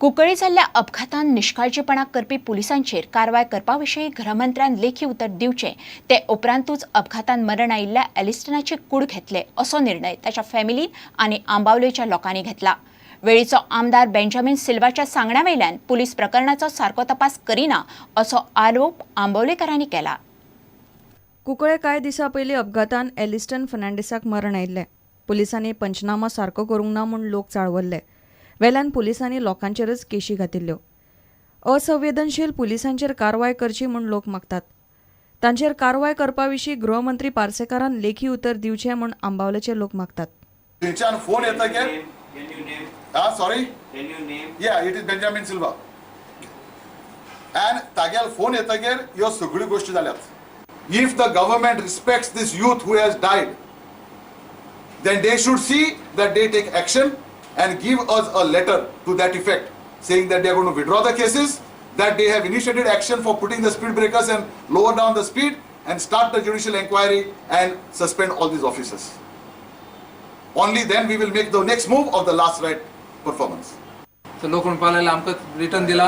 कुंकळी जाल्ल्या अपघातान निष्काळजीपणा करपी पुलिसांचेर कारवाय करपाविशीं गृहमंत्र्यान लेखी उतर दिवचें ते उपरांतूच अपघातान मरण आयिल्ल्या एलिस्टनाची कूड घेतले असो निर्णय ताच्या फॅमिलीन आनी आंबावलेच्या लोकांनी घेतला। वेळीचो आमदार बेंजामिन सिल्वाच्या सांगण्यावेल्यान पुलीस प्रकरणाचो सारको तपास करिना असो आरोप आंबवलेकारांनी केला। कुंकळे कांय दिसा पयलीं अपघातान एलिस्टन फर्नांडिसाक मरण आयिल्लें। पुलिसांनी पंचनामा सारको करूंक ना म्हूण लोक चाळवल्ले। वेल्यान पुलिसांनी लोकांचेरच केशी घातिल्ल्यो। असंवेदनशील पुलिसांचेर कारवाय करची म्हूण लोक मागतात। तांचेर कारवाय करपाविशीं गृहमंत्री पार्सेकारान लेखी उतर दिवचें म्हूण आंबावलेचे लोक मागतात। फोन येता के सॉरी या it is Benjamin Silva and तागेल फोन येतगेर ह्यो सगळ्यो गोष्टी जाल्यात। If the government respects this youth who has died, then they should see that they take action and give us a letter to that effect saying that they are going to withdraw the cases, that they have initiated action for putting the speed breakers and lower down the speed and start the judicial inquiry and suspend all these officers. Only then we will make the next move of the last right performance. तर लोक म्हणपाक लागले आमकां return दिला,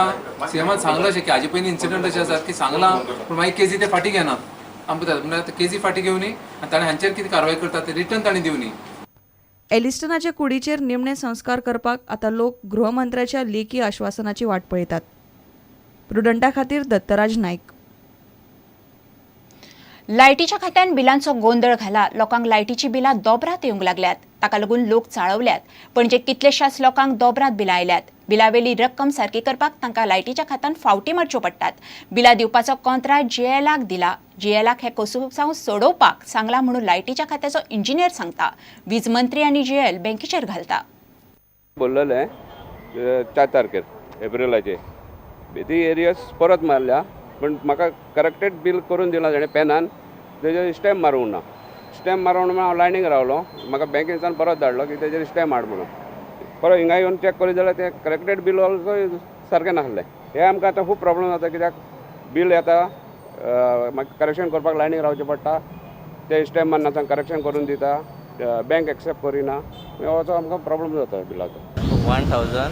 सीएमान सांगला अशें की हाजे पयलीं इन्सिडंट अशें आसात की सांगला पूण मागीर केजी ते फाटी घेनात। आमकां म्हणजे केजी फाटी घेवनी आनी ताणें हांचेर कितें कारवाय करता ते रिटर्न ताणें दिवनी। एलिस्टनाचे कुडीचेर निमणे संस्कार करपाक आतां लोक गृहमंत्र्याच्या लेखी आश्वासनाची वाट पळयतात। प्रुडंटा खातीर दत्तराज नायक। लायटीच्या खात्यान बिलांचो गोंधळ घाला, लोकांक लायटीची बिलां दोबरात येवंक लागल्यात। ताका लागून लोक चाळवल्यात। पणजे कितलेशाच लोकांक दोबरात बिलां आयल्यात। बिलावेली रक्कम सारकी करपाक तांकां लायटीच्या खात्यान फावटी मारच्यो पडटात। बिलां दिवपाचो कंत्राट जीएलाक दिला। जीएलाक हे कसूसांव सोडोवपाक सांगला म्हणून लायटीच्या खात्याचो इंजिनियर सांगता। वीज मंत्री आनी जीएल बँकेचेर घालता। बोललें 4 तारखेर एप्रिलाचे ती एरियस परत मारल्या, पण म्हाका करेक्टेड बिल करून दिला ताणें पेनान, तेजेर स्टॅम्प मारूंक ना। स्टॅम्प मारूंक ना हांव लायनीक रावलो, म्हाका बँकेच्यान परत धाडलो की तेजेर स्टॅम्प मार म्हणून। परत हिंगा येवन चॅक करीत जाल्यार तें करेक्टेड बिल ऑल्सो सारकें नासलें। हे आमकां आतां खूब प्रॉब्लम जाता, कित्याक बिल येता म्हाका करेक्शन करपाक लायनीक रावचें पडटा, ते स्टॅम्प मारना करेक्शन करून दिता, बँक एक्सेप्ट करिना, असो आमकां प्रॉब्लम जाता बिलाचो। 1900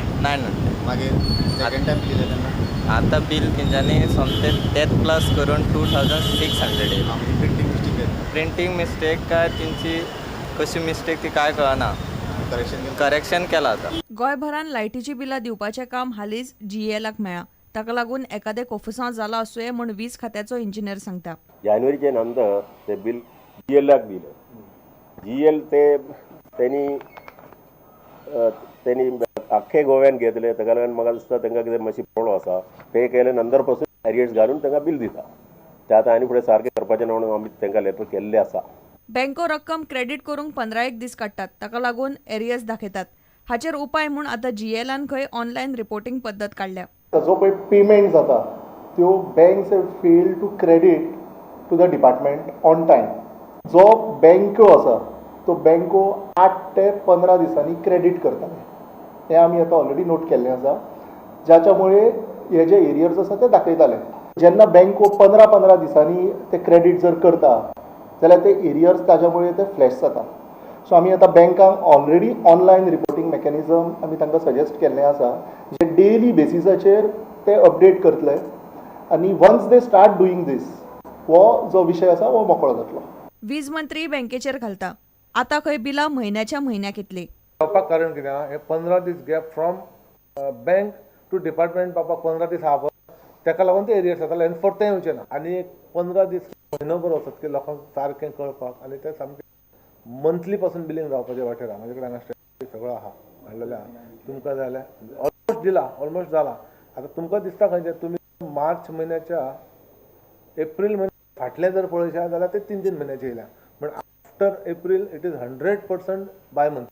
मागीर सेकंड टाइम कितें तेन्ना आतां बिल तेंच्यांनी सोमतें डेथ प्लस करून 2600 येयला। प्रिंटींग मिस्टेक काय तेंची कशी मिस्टेक ती काय कळना, करेक्शन केला आतां। गोंयभरान लायटीची बिलां दिवपाचें काम हालींच जीएलाक मेळ्ळा। ताका लागून एकादे कोफुसांव जाला आसूं म्हूण वीज खात्याचो इंजिनियर सांगता। जानेवारीचे नंतर ते बिल जीएलाक दिलें। जीएल त्यांनी आख्खे गोव्यान घेतले, ताका लागून म्हाका दिसता तांकां कितें मातशी प्रॉब्लम आसा। पे केले नंतर पासून एरियर्स घालून तांकां बिल दिता। ते आतां आनी फुडें सारकें करपाचें ना म्हणून आमी तांकां लेटर केल्लें आसा। बँको रक्कम क्रेडीट करूंक 15 दीस काडटात, ताका लागून एरियर्स दाखयतात। हाचेर उपाय म्हूण आतां जीएलान खंय ऑनलायन रिपोर्टिंग पद्दत काडल्या। जो पळय पेमेंट जाता त्यो banks have failed to credit to the department on time. जो बँको आसा तो बँको 8 ते 15 दिसांनी क्रेडीट करताले। हें आमी आतां ऑलरेडी नोट केल्लें आसा, जाच्या मुळे हे जे एरियर्स आसा ते दाखयताले। जेन्ना बँको 15 दिसांनी ते क्रेडीट जर करता जाल्यार ते एरियर्स ताच्या मुळे ते फ्लॅश जाता। सो आमी आतां बँकांक ऑलरेडी ऑनलायन रिपोर्टिंग मेकॅनिझम आमी तांकां सजेस्ट केल्लें आसा, जे डेली बेसिसाचेर ते अपडेट करतले आनी वन्स दे स्टार्ट डुईंग दीस हो जो विशय आसा हो मोकळो जातलो। वीज मंत्री बँकेचेर घालता। आतां खंय बिलां म्हयन्याच्या म्हयन्याक येतली। पावपाक कारण कितें आहा, हे 15 दीस gap from bank to department पावपाक 15 दीस आहा, ताका लागून ते एरियर्स जाताले आनी परतें येवचें ना। आनी एक 15 दीस म्हयनोभर वचत की लोकांक सारकें कळपाक, आनी ते सामकें मंथली पासून बिलींग जावपाचे वाटेर आहा। म्हाजे कडेन हांगा सगळो आहा, हाडलेलें आहा। तुमकां जाय जाल्यार ऑलमोस्ट दिला, ऑलमोस्ट जाला। आतां तुमकां दिसता खंयचे तुमी मार्च म्हयन्याच्या एप्रील म्हयन्या फाटलें जर पळयशात जाल्यार ते 3-3 म्हयन्याचे येयल्या, पण after April it is 100% by month.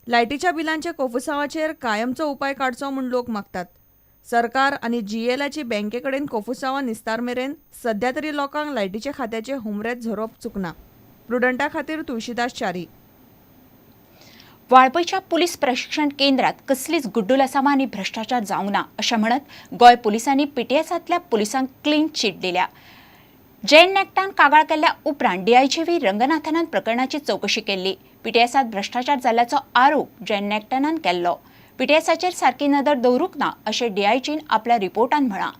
लायटीच्या बिलांच्या कोफुसांवाचेर कायमचो उपाय काडचो म्हूण लोक मागतात। सरकार आनी जीएलाची बँके कडेन कोफुसांवां निस्तार मेरेन सध्या तरी लोकांक लायटीच्या खात्याचे हुमरेत झरोवप चुकना। प्रुडंटा खातीर तुळशीदास च्यारी। वाळपयच्या पुलीस प्रशिक्षण केंद्रात कसलीच गुड्डुलसामा आनी भ्रष्टाचार जावंक ना अशें म्हणत गोंय पुलिसांनी पीटीएसांतल्या पुलिसांक क्लीन चीट दिल्या। जैन नॅक्टान कागाळ केल्ल्या उपरांत डीआयजी रंगनाथनान प्रकरणाची चवकशी केल्ली। पीटीएसांत भ्रष्टाचार जाल्ल्याचो आरोप जैन नॅक्टनान केल्लो। पीटीएसाचेर सारकी नदर दवरूंक ना अशें डीआयजीन आपल्या रिपोर्टान म्हळां.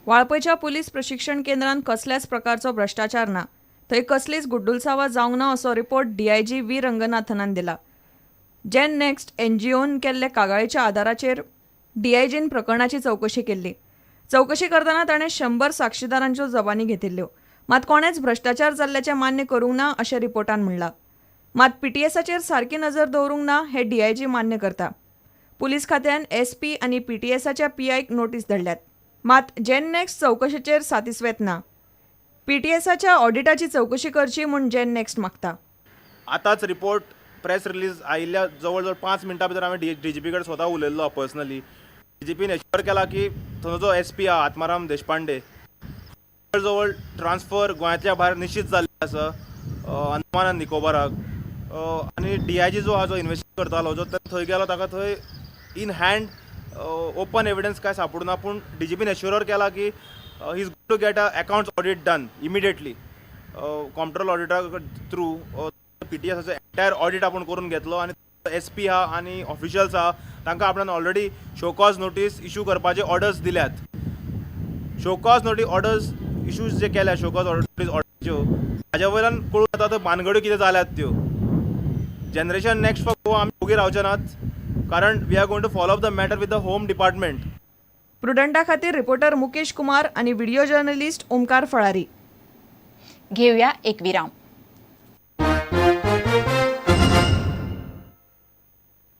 वाळपयच्या पुलीस प्रशिक्षण केंद्रात कसल्याच प्रकारचो भ्रष्टाचार ना, थंय कसलीच गुड्डुलसावा जावंक ना असो रिपोर्ट डीआयजी व्ही रंगनाथनान दिला. जेन नेक्स्ट एनजीओन केल्ले कागाळीच्या आदाराचेर डीआयजीन प्रकरणाची चवकशी केल्ली. चवकशी करतना ताणें 100 साक्षीदारांच्यो जबानी घेतिल्ल्यो. मात कोणेच भ्रष्टाचार जाल्ल्याचें मान्य करूंक ना अशें रिपोर्टान म्हणलां. मात पीटीएसाचेर सारकी नजर दवरूंक ना हें डीआयजी मान्य करता. पुलीस खात्यान एसपी आनी पीटीएसाच्या पीआयक नोटीस धाडल्यात. मात जेन नेक्स्ट चवकशेचेर सातिस्वेत ना. पीटीएसाच्या ऑडिटाची चवकशी करची म्हूण जेन नेक्स्ट मागता. आतांच रिपोर्ट प्रेस रिलीज आयिल्ल्या जवळ जवळ 5 मिनटां भितर हांवें डीजीपी कडेन स्वता उलयल्लो पर्सनली. डीजीपीन एश्योर केला की थंयचो जो एसपी आहा आत्माराम देशपांडे जवळ जवळ ट्रान्सफर गोंयांतल्या भायर निश्चित जाल्ले आसा अंदमान आनी निकोबाराक. आनी डीआयजी जो आहा जो इन्वेस्टिगेट करतालो जो थंय गेलो ताका थंय इन हँड ओपन एविडन्स काय सापडना. पूण डीजीपीन एश्योर केला की ही is going to get a accounts audit done immediately. Computer ऑडिटा थ्रू पीटीएसाचो एंटायर ऑडिट आपण करून घेतलो आनी एसपी आहा आनी ऑफिशियल्स आहा तांकां आपणान ऑलरेडी शोकॉज नोटीस इश्यू करपाचे ऑर्डर्स दिल्यात. शोकॉज नोटीस ऑर्डर्स इश्यूज जे केल्या शोकॉज नोटीस ऑर्डरच्यो हाज्या वयल्यान कळून येता त्यो भानगड्यो कितें जाल्यात त्यो. जनरेशन नेक्स्ट फॉर गोवा आमी ओगी रावचे नात कारण we are going to follow up the matter with the home department. प्रुडंटा खातीर रिपोर्टर मुकेश कुमार आनी व्हिडिओ जर्नलिस्ट ओमकार फळारी. घेवया एक विराम.